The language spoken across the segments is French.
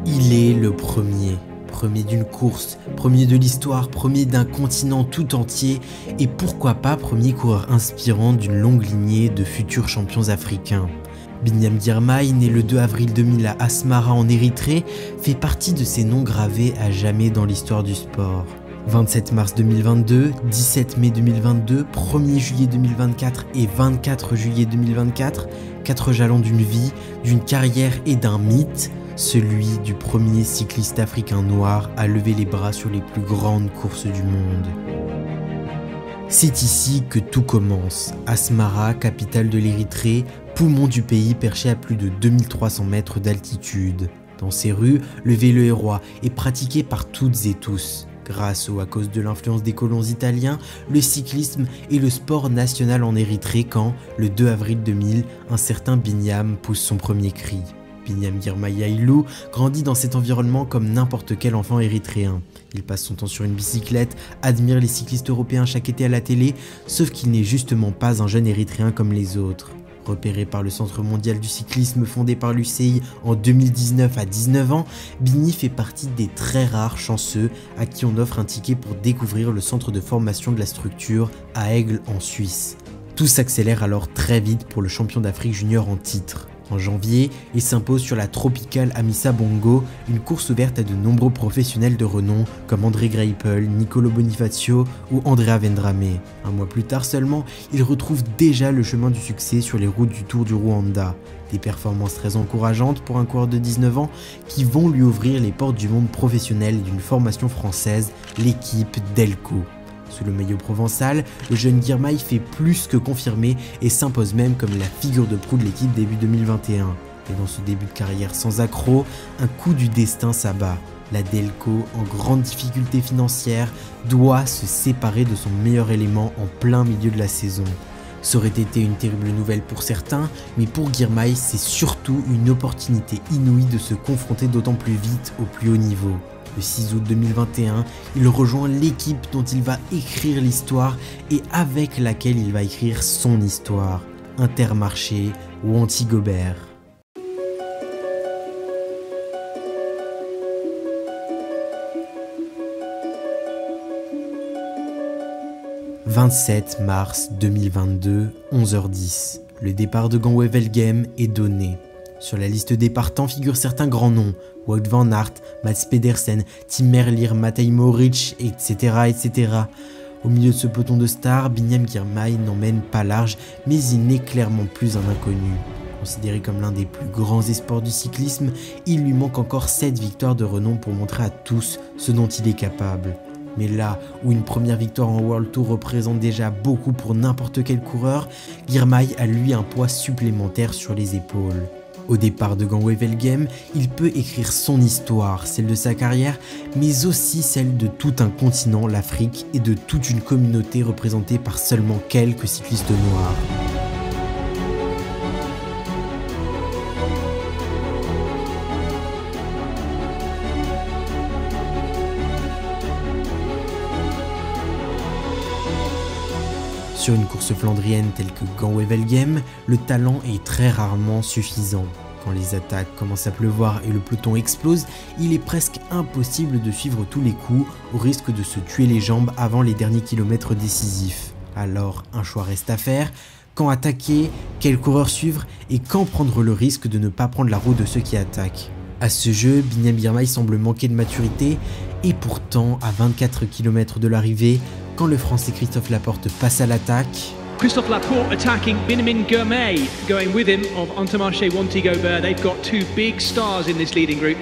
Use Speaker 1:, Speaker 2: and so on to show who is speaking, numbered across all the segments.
Speaker 1: Il est le premier. Premier d'une course, premier de l'histoire, premier d'un continent tout entier et pourquoi pas premier coureur inspirant d'une longue lignée de futurs champions africains. Binyam Girmay, né le 2 avril 2000 à Asmara en Érythrée, fait partie de ces noms gravés à jamais dans l'histoire du sport. 27 mars 2022, 17 mai 2022, 1er juillet 2024 et 24 juillet 2024, 4 jalons d'une vie, d'une carrière et d'un mythe, celui du premier cycliste africain noir à lever les bras sur les plus grandes courses du monde. C'est ici que tout commence, Asmara, capitale de l'Érythrée, poumon du pays perché à plus de 2300 mètres d'altitude. Dans ces rues, le vélo est roi et pratiqué par toutes et tous. Grâce ou à cause de l'influence des colons italiens, le cyclisme est le sport national en Érythrée quand, le 2 avril 2000, un certain Binyam pousse son premier cri. Binyam Girmay Aylou grandit dans cet environnement comme n'importe quel enfant érythréen. Il passe son temps sur une bicyclette, admire les cyclistes européens chaque été à la télé, sauf qu'il n'est justement pas un jeune érythréen comme les autres. Repéré par le Centre mondial du cyclisme fondé par l'UCI en 2019 à 19 ans, Bini fait partie des très rares chanceux à qui on offre un ticket pour découvrir le centre de formation de la structure à Aigle en Suisse. Tout s'accélère alors très vite pour le champion d'Afrique junior en titre. En janvier, il s'impose sur la Tropical Amissa Bongo, une course ouverte à de nombreux professionnels de renom comme André Greipel, Nicolo Bonifacio ou Andrea Vendrame. Un mois plus tard seulement, il retrouve déjà le chemin du succès sur les routes du Tour du Rwanda. Des performances très encourageantes pour un coureur de 19 ans qui vont lui ouvrir les portes du monde professionnel d'une formation française, l'équipe Delco. Sous le maillot provençal, le jeune Girmay fait plus que confirmer et s'impose même comme la figure de proue de l'équipe début 2021. Et dans ce début de carrière sans accroc, un coup du destin s'abat. La Delco, en grande difficulté financière, doit se séparer de son meilleur élément en plein milieu de la saison. Ça aurait été une terrible nouvelle pour certains, mais pour Girmay, c'est surtout une opportunité inouïe de se confronter d'autant plus vite au plus haut niveau. Le 6 août 2021, il rejoint l'équipe dont il va écrire l'histoire et avec laquelle il va écrire son histoire, Intermarché ou Anti-Gobert. « 27 mars 2022, 11h10. Le départ de Gans-Wevelgem est donné. Sur la liste des partants figurent certains grands noms, Wout van Aert, Mads Pedersen, Tim Merlier, Matej Mohoric, etc., etc. Au milieu de ce peloton de stars, Binyam Girmay n'emmène pas large, mais il n'est clairement plus un inconnu. Considéré comme l'un des plus grands espoirs du cyclisme, il lui manque encore 7 victoires de renom pour montrer à tous ce dont il est capable. Mais là où une première victoire en World Tour représente déjà beaucoup pour n'importe quel coureur, Girmay a lui un poids supplémentaire sur les épaules. Au départ de Gans-Wevelgem, il peut écrire son histoire, celle de sa carrière, mais aussi celle de tout un continent, l'Afrique, et de toute une communauté représentée par seulement quelques cyclistes noirs. Sur une course flandrienne telle que Gans-Wevelgem, le talent est très rarement suffisant. Quand les attaques commencent à pleuvoir et le peloton explose, il est presque impossible de suivre tous les coups au risque de se tuer les jambes avant les derniers kilomètres décisifs. Alors un choix reste à faire, quand attaquer, quel coureur suivre et quand prendre le risque de ne pas prendre la route de ceux qui attaquent. À ce jeu, Binyam Girmay semble manquer de maturité et pourtant à 24 km de l'arrivée, quand le Français Christophe Laporte passe à l'attaque,
Speaker 2: Christophe Laporte attacking Binyam Girmay, going with him of Intermarché Wanty-Gobert. They've got two big stars in this leading group.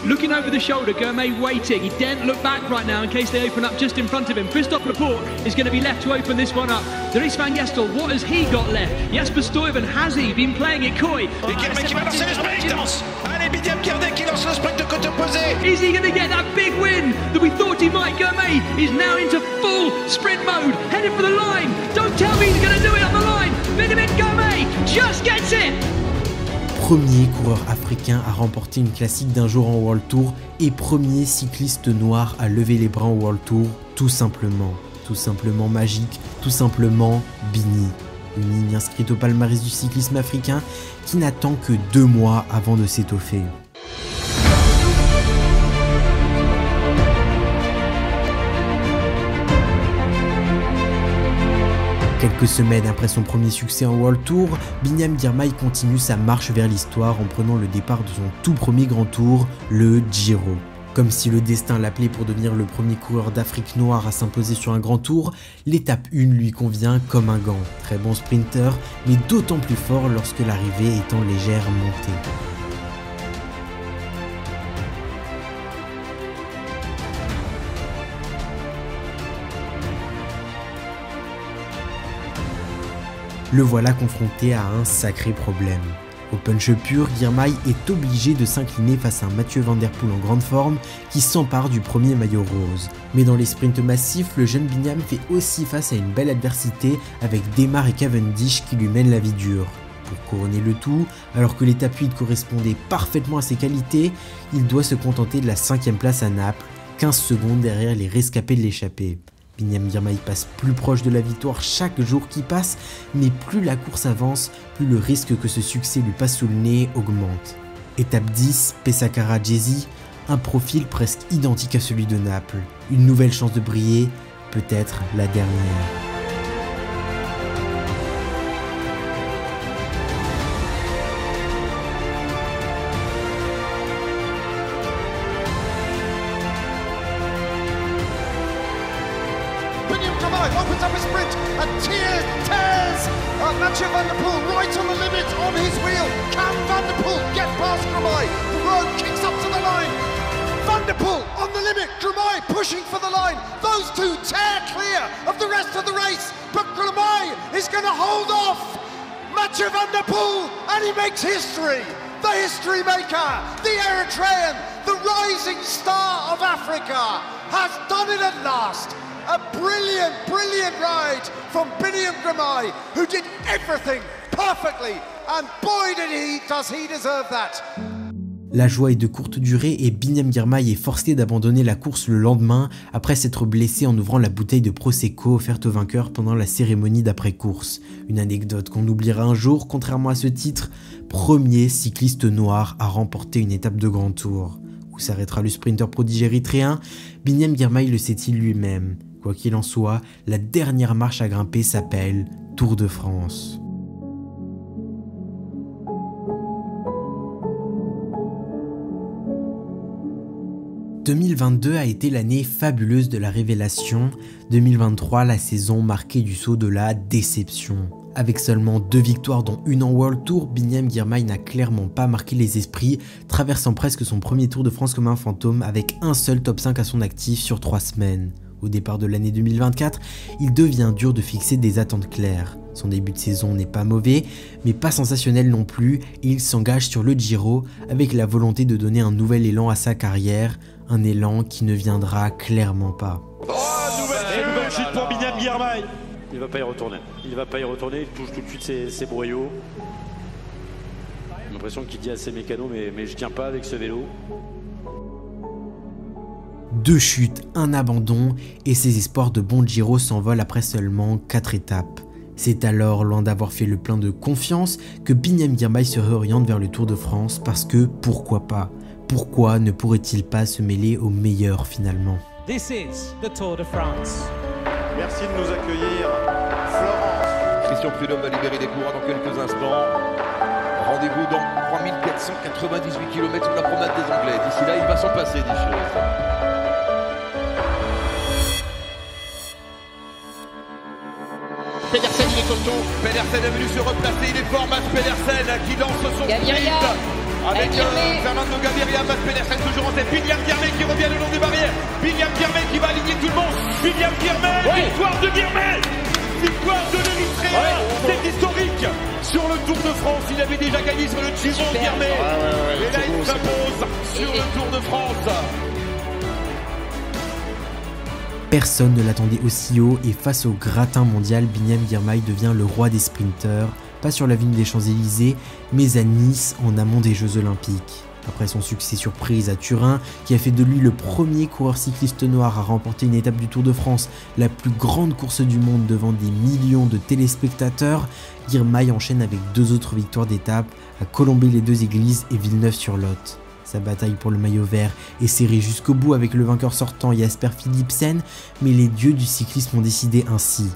Speaker 2: Looking over the shoulder, Girmay waiting. He daren't look back right now in case they open up just in front of him. Christophe Laporte is going to be left to open this one up. Dries van Gestel, what has he got left? Jasper Stuyven, has he been playing it coy?
Speaker 3: Et Girmay qui va lancer le sprint. Allez, Binyam Girmay qui lance le sprint de côté opposé.
Speaker 2: Is he going to get that big win that we thought he might? Girmay is now into full sprint mode, headed for the line. Don't tell me he's going to do it on the line. Binyam Girmay just gets it.
Speaker 1: Premier coureur africain à remporter une classique d'un jour en World Tour et premier cycliste noir à lever les bras en World Tour, tout simplement. tout simplement magique, tout simplement Bini. Une ligne inscrite au palmarès du cyclisme africain qui n'attend que 2 mois avant de s'étoffer. Quelques semaines après son premier succès en World Tour, Binyam Girmay continue sa marche vers l'histoire en prenant le départ de son tout premier grand tour, le Giro. Comme si le destin l'appelait pour devenir le premier coureur d'Afrique noire à s'imposer sur un grand tour, l'étape 1 lui convient comme un gant. Très bon sprinter, mais d'autant plus fort lorsque l'arrivée est en légère montée. Le voilà confronté à un sacré problème. Au punch pur, Girmay est obligé de s'incliner face à un Mathieu Van Der Poel en grande forme qui s'empare du premier maillot rose. Mais dans les sprints massifs, le jeune Binyam fait aussi face à une belle adversité avec Démare et Cavendish qui lui mènent la vie dure. Pour couronner le tout, alors que l'étape 8 correspondait parfaitement à ses qualités, il doit se contenter de la 5e place à Naples, 15 secondes derrière les rescapés de l'échappée. Binyam Girmay passe plus proche de la victoire chaque jour qui passe, mais plus la course avance, plus le risque que ce succès lui passe sous le nez augmente. Étape 10, Pescara-Jesi, un profil presque identique à celui de Naples. Une nouvelle chance de briller, peut-être la dernière.
Speaker 4: Opens up a sprint and tears Mathieu Van Der Poel right on the limit on his wheel. Can Van Der Poel get past Girmay? The road kicks up to the line. Van Der Poel on the limit. Girmay pushing for the line. Those two tear clear of the rest of the race, but Girmay is going to hold off Mathieu Van Der Poel, and he makes history. The history maker, the Eritrean, the rising star of Africa, has done it at last. A brilliant, brilliant ride from Binyam Girmay, who did everything perfectly, and boy does he deserve that.
Speaker 1: La joie est de courte durée et Binyam Girmay est forcé d'abandonner la course le lendemain après s'être blessé en ouvrant la bouteille de Prosecco offerte au vainqueur pendant la cérémonie d'après-course. Une anecdote qu'on oubliera un jour, contrairement à ce titre, premier cycliste noir à remporter une étape de grand tour. Où s'arrêtera le sprinter prodige érythréen, Binyam Girmay le sait-il lui-même. Quoi qu'il en soit, la dernière marche à grimper s'appelle Tour de France. « 2022 a été l'année fabuleuse de la révélation, 2023 la saison marquée du saut de la déception. Avec seulement 2 victoires dont une en World Tour, Binyam Girmay n'a clairement pas marqué les esprits, traversant presque son premier Tour de France comme un fantôme avec un seul top 5 à son actif sur 3 semaines. Au départ de l'année 2024, il devient dur de fixer des attentes claires. Son début de saison n'est pas mauvais, mais pas sensationnel non plus, et il s'engage sur le Giro avec la volonté de donner un nouvel élan à sa carrière, un élan qui ne viendra clairement pas.
Speaker 3: Oh, nouvelle chute pour Binyam Girmay. Il va pas y retourner. Il va pas y retourner, il touche tout de suite ses boyaux. J'ai l'impression qu'il dit à ses mécanos, mais je tiens pas avec ce vélo.
Speaker 1: 2 chutes, un abandon, et ses espoirs de bon Giro s'envolent après seulement 4 étapes. C'est alors, loin d'avoir fait le plein de confiance, que Binyam Girmay se réoriente vers le Tour de France parce que, pourquoi pas? Pourquoi ne pourrait-il pas se mêler aux meilleurs finalement?
Speaker 5: This is the Tour de France.
Speaker 6: Merci de nous accueillir, Florence. Christian Prudhomme va libérer des coureurs dans quelques instants. Rendez-vous dans 3498 km sur la promenade des Anglais. D'ici là, il va s'en passer des choses.
Speaker 3: Pedersen, il est costaud. Pedersen est venu se replacer. Il est fort, Mats Pedersen, qui lance son
Speaker 7: Gaviria.
Speaker 3: sprint. Avec Fernando Gaviria, Mats Pedersen toujours en tête. Binyam Girmay qui revient le long des barrières. Binyam Girmay qui va aligner tout le monde. Binyam Girmay, victoire de Girmay. Victoire de l'Érythréen. C'est historique. Sur le Tour de France, il avait déjà gagné sur le Giro Girmay. Et là, il s'impose sur le Tour de France.
Speaker 1: Personne ne l'attendait aussi haut et face au gratin mondial, Binyam Girmay devient le roi des sprinteurs, pas sur l'avenue des Champs-Élysées, mais à Nice en amont des Jeux Olympiques. Après son succès surprise à Turin, qui a fait de lui le premier coureur cycliste noir à remporter une étape du Tour de France, la plus grande course du monde devant des millions de téléspectateurs, Girmay enchaîne avec 2 autres victoires d'étape à Colombey-les-Deux-Églises et Villeneuve-sur-Lot. Sa bataille pour le maillot vert est serrée jusqu'au bout avec le vainqueur sortant Jasper Philipsen, mais les dieux du cyclisme ont décidé ainsi.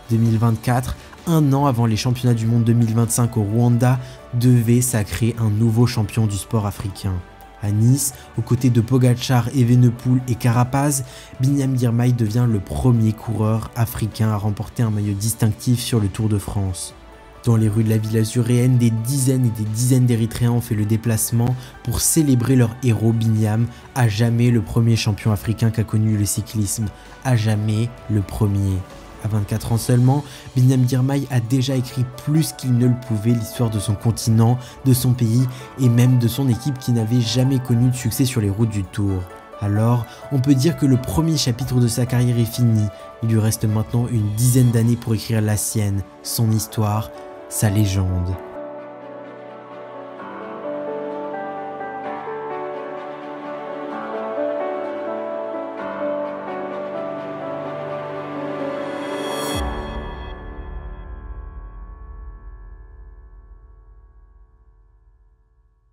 Speaker 1: 2024, un an avant les championnats du monde 2025 au Rwanda, devait sacrer un nouveau champion du sport africain. À Nice, aux côtés de Pogacar, Evenepoel et Carapaz, Binyam Girmay devient le premier coureur africain à remporter un maillot distinctif sur le Tour de France. Dans les rues de la ville azuréenne, des dizaines et des dizaines d'Érythréens ont fait le déplacement pour célébrer leur héros Binyam, à jamais le premier champion africain qu'a connu le cyclisme, à jamais le premier. À 24 ans seulement, Binyam Girmay a déjà écrit plus qu'il ne le pouvait l'histoire de son continent, de son pays et même de son équipe qui n'avait jamais connu de succès sur les routes du Tour. Alors, on peut dire que le premier chapitre de sa carrière est fini. Il lui reste maintenant une dizaine d'années pour écrire la sienne, son histoire, sa légende.